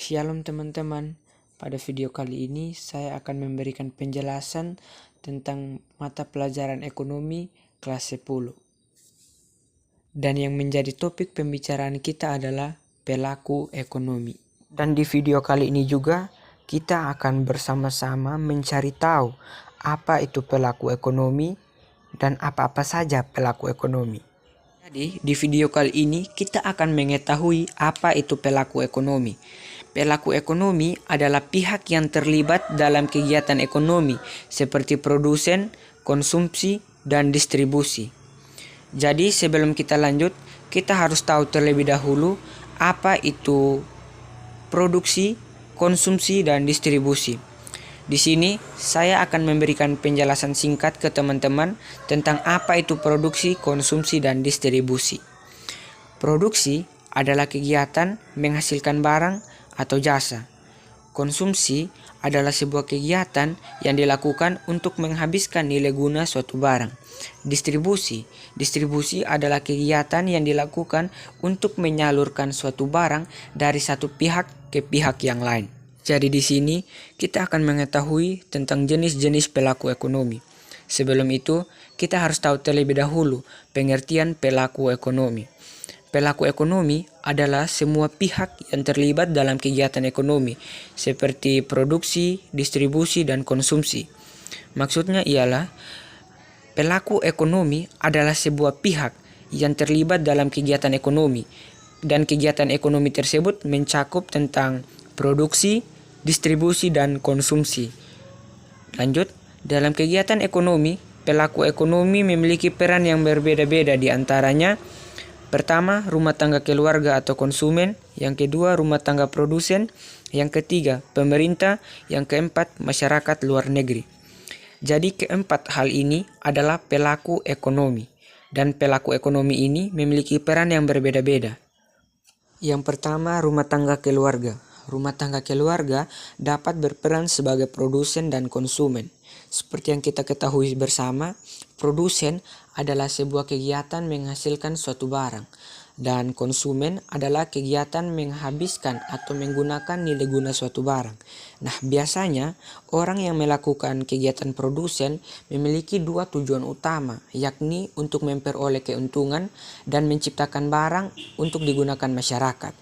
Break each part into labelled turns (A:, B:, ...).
A: Shalom teman-teman, pada video kali ini saya akan memberikan penjelasan tentang mata pelajaran ekonomi kelas 10. Dan yang menjadi topik pembicaraan kita adalah pelaku ekonomi. Dan di video kali ini juga kita akan bersama-sama mencari tahu apa itu pelaku ekonomi dan apa-apa saja pelaku ekonomi. Jadi di video kali ini kita akan mengetahui apa itu pelaku ekonomi. Pelaku ekonomi adalah pihak yang terlibat dalam kegiatan ekonomi seperti produsen, konsumsi, dan distribusi. Jadi sebelum kita lanjut, kita harus tahu terlebih dahulu apa itu produksi, konsumsi, dan distribusi. Di sini saya akan memberikan penjelasan singkat ke teman-teman tentang apa itu produksi, konsumsi, dan distribusi. Produksi adalah kegiatan menghasilkan barang atau jasa. Konsumsi adalah sebuah kegiatan yang dilakukan untuk menghabiskan nilai guna suatu barang. Distribusi adalah kegiatan yang dilakukan untuk menyalurkan suatu barang dari satu pihak ke pihak yang lain. Jadi di sini kita akan mengetahui tentang jenis-jenis pelaku ekonomi. Sebelum itu, kita harus tahu terlebih dahulu pengertian pelaku ekonomi. Pelaku ekonomi adalah semua pihak yang terlibat dalam kegiatan ekonomi, seperti produksi, distribusi, dan konsumsi. Maksudnya ialah, pelaku ekonomi adalah sebuah pihak yang terlibat dalam kegiatan ekonomi, dan kegiatan ekonomi tersebut mencakup tentang produksi, distribusi, dan konsumsi. Lanjut, dalam kegiatan ekonomi, pelaku ekonomi memiliki peran yang berbeda-beda, di antaranya pertama, rumah tangga keluarga atau konsumen. Yang kedua, rumah tangga produsen. Yang ketiga, pemerintah. Yang keempat, masyarakat luar negeri. Jadi keempat hal ini adalah pelaku ekonomi. Dan pelaku ekonomi ini memiliki peran yang berbeda-beda. Yang pertama, rumah tangga keluarga. Rumah tangga keluarga dapat berperan sebagai produsen dan konsumen. Seperti yang kita ketahui bersama, produsen adalah sebuah kegiatan menghasilkan suatu barang, dan konsumen adalah kegiatan menghabiskan atau menggunakan nilai guna suatu barang. Nah, biasanya orang yang melakukan kegiatan produsen memiliki dua tujuan utama, yakni untuk memperoleh keuntungan dan menciptakan barang untuk digunakan masyarakat.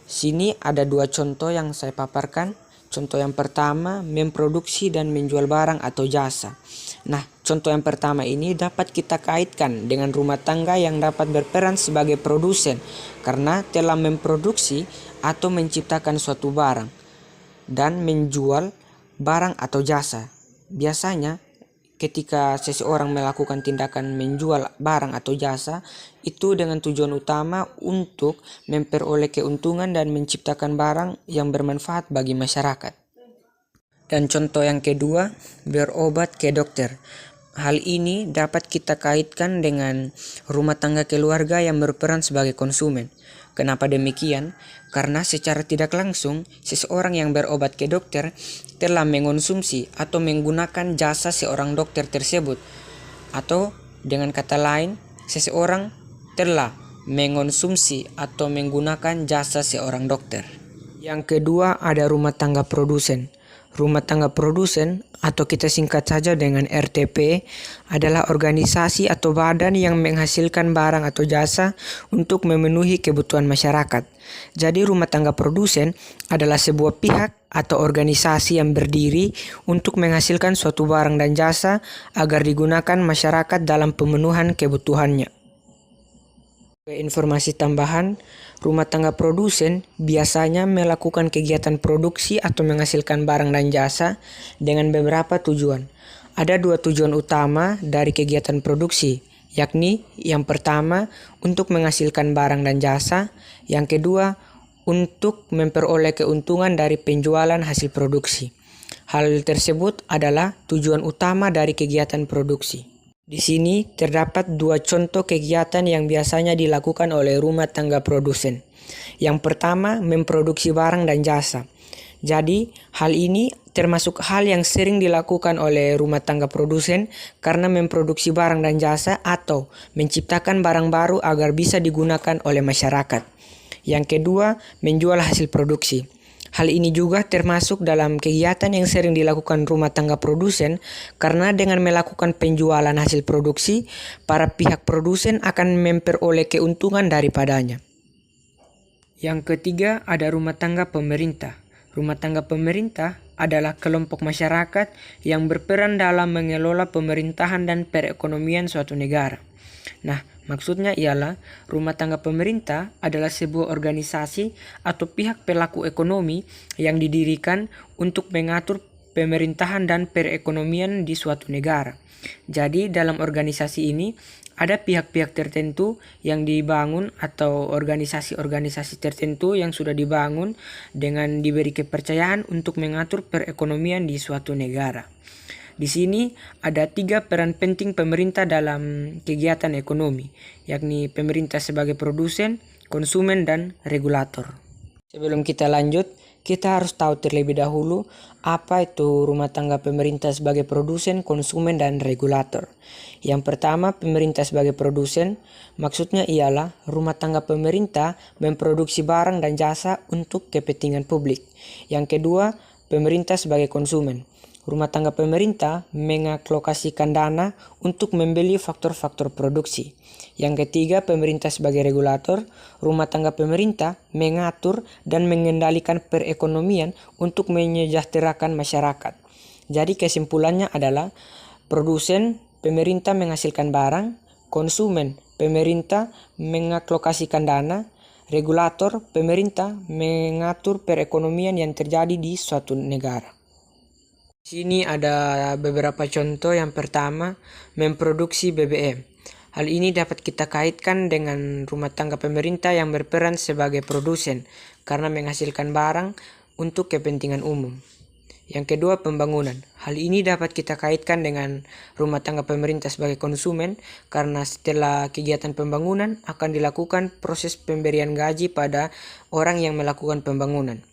A: Sini ada dua contoh yang saya paparkan. Contoh yang pertama, memproduksi dan menjual barang atau jasa. Nah, contoh yang pertama ini dapat kita kaitkan dengan rumah tangga yang dapat berperan sebagai produsen karena telah memproduksi atau menciptakan suatu barang dan menjual barang atau jasa. Biasanya ketika seseorang melakukan tindakan menjual barang atau jasa, itu dengan tujuan utama untuk memperoleh keuntungan dan menciptakan barang yang bermanfaat bagi masyarakat. Dan contoh yang kedua, berobat ke dokter. Hal ini dapat kita kaitkan dengan rumah tangga keluarga yang berperan sebagai konsumen. Kenapa demikian? Karena secara tidak langsung, seseorang yang berobat ke dokter telah mengonsumsi atau menggunakan jasa seorang dokter tersebut. Atau dengan kata lain, seseorang telah mengonsumsi atau menggunakan jasa seorang dokter. Yang kedua ada rumah tangga produsen. Rumah tangga produsen atau kita singkat saja dengan RTP adalah organisasi atau badan yang menghasilkan barang atau jasa untuk memenuhi kebutuhan masyarakat. Jadi rumah tangga produsen adalah sebuah pihak atau organisasi yang berdiri untuk menghasilkan suatu barang dan jasa agar digunakan masyarakat dalam pemenuhan kebutuhannya. Informasi tambahan, rumah tangga produsen biasanya melakukan kegiatan produksi atau menghasilkan barang dan jasa dengan beberapa tujuan. Ada dua tujuan utama dari kegiatan produksi, yakni yang pertama untuk menghasilkan barang dan jasa, yang kedua untuk memperoleh keuntungan dari penjualan hasil produksi. Hal tersebut adalah tujuan utama dari kegiatan produksi. Di sini terdapat dua contoh kegiatan yang biasanya dilakukan oleh rumah tangga produsen. Yang pertama, memproduksi barang dan jasa. Jadi, hal ini termasuk hal yang sering dilakukan oleh rumah tangga produsen karena memproduksi barang dan jasa atau menciptakan barang baru agar bisa digunakan oleh masyarakat. Yang kedua, menjual hasil produksi. Hal ini juga termasuk dalam kegiatan yang sering dilakukan rumah tangga produsen karena dengan melakukan penjualan hasil produksi, para pihak produsen akan memperoleh keuntungan daripadanya. Yang ketiga ada rumah tangga pemerintah. Rumah tangga pemerintah adalah kelompok masyarakat yang berperan dalam mengelola pemerintahan dan perekonomian suatu negara. Nah, maksudnya ialah rumah tangga pemerintah adalah sebuah organisasi atau pihak pelaku ekonomi yang didirikan untuk mengatur pemerintahan dan perekonomian di suatu negara. Jadi dalam organisasi ini ada pihak-pihak tertentu yang dibangun atau organisasi-organisasi tertentu yang sudah dibangun dengan diberi kepercayaan untuk mengatur perekonomian di suatu negara. Di sini ada 3 peran penting pemerintah dalam kegiatan ekonomi, yakni pemerintah sebagai produsen, konsumen, dan regulator. Sebelum kita lanjut, kita harus tahu terlebih dahulu apa itu rumah tangga pemerintah sebagai produsen, konsumen, dan regulator. Yang pertama, pemerintah sebagai produsen, maksudnya ialah rumah tangga pemerintah memproduksi barang dan jasa untuk kepentingan publik. Yang kedua, pemerintah sebagai konsumen. Rumah tangga pemerintah mengalokasikan dana untuk membeli faktor-faktor produksi. Yang ketiga, pemerintah sebagai regulator. Rumah tangga pemerintah mengatur dan mengendalikan perekonomian untuk menyejahterakan masyarakat. Jadi kesimpulannya adalah produsen, pemerintah menghasilkan barang, konsumen, pemerintah mengalokasikan dana, regulator, pemerintah mengatur perekonomian yang terjadi di suatu negara. Di sini ada beberapa contoh. Yang pertama, memproduksi BBM. Hal ini dapat kita kaitkan dengan rumah tangga pemerintah yang berperan sebagai produsen karena menghasilkan barang untuk kepentingan umum. Yang kedua, pembangunan. Hal ini dapat kita kaitkan dengan rumah tangga pemerintah sebagai konsumen karena setelah kegiatan pembangunan akan dilakukan proses pemberian gaji pada orang yang melakukan pembangunan.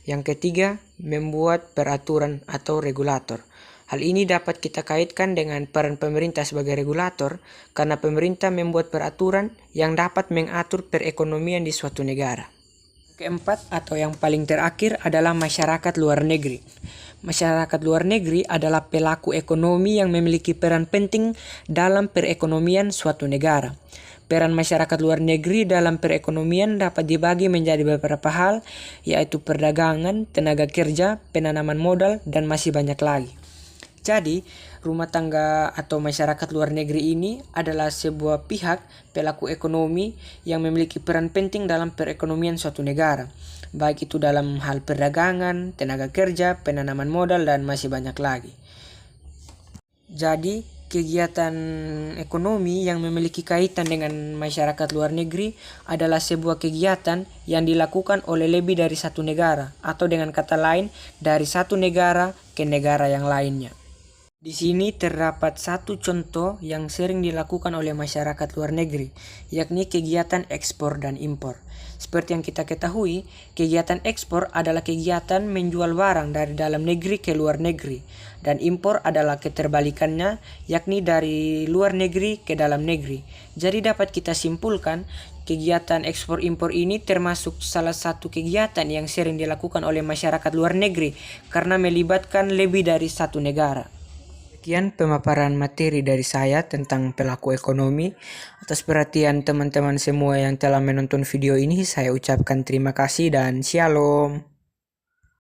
A: Yang ketiga, membuat peraturan atau regulator. Hal ini dapat kita kaitkan dengan peran pemerintah sebagai regulator karena pemerintah membuat peraturan yang dapat mengatur perekonomian di suatu negara. Keempat atau yang paling terakhir adalah masyarakat luar negeri. Masyarakat luar negeri adalah pelaku ekonomi yang memiliki peran penting dalam perekonomian suatu negara. Peran masyarakat luar negeri dalam perekonomian dapat dibagi menjadi beberapa hal, yaitu perdagangan, tenaga kerja, penanaman modal, dan masih banyak lagi. Jadi, rumah tangga atau masyarakat luar negeri ini adalah sebuah pihak pelaku ekonomi yang memiliki peran penting dalam perekonomian suatu negara, baik itu dalam hal perdagangan, tenaga kerja, penanaman modal, dan masih banyak lagi. Jadi, kegiatan ekonomi yang memiliki kaitan dengan masyarakat luar negeri adalah sebuah kegiatan yang dilakukan oleh lebih dari satu negara, atau dengan kata lain, dari satu negara ke negara yang lainnya. Di sini terdapat satu contoh yang sering dilakukan oleh masyarakat luar negeri, yakni kegiatan ekspor dan impor. Seperti yang kita ketahui, kegiatan ekspor adalah kegiatan menjual barang dari dalam negeri ke luar negeri, dan impor adalah keterbalikannya, yakni dari luar negeri ke dalam negeri. Jadi dapat kita simpulkan, kegiatan ekspor impor ini termasuk salah satu kegiatan yang sering dilakukan oleh masyarakat luar negeri karena melibatkan lebih dari satu negara. Sekian pemaparan materi dari saya tentang pelaku ekonomi. Atas perhatian teman-teman semua yang telah menonton video ini, saya ucapkan terima kasih dan shalom.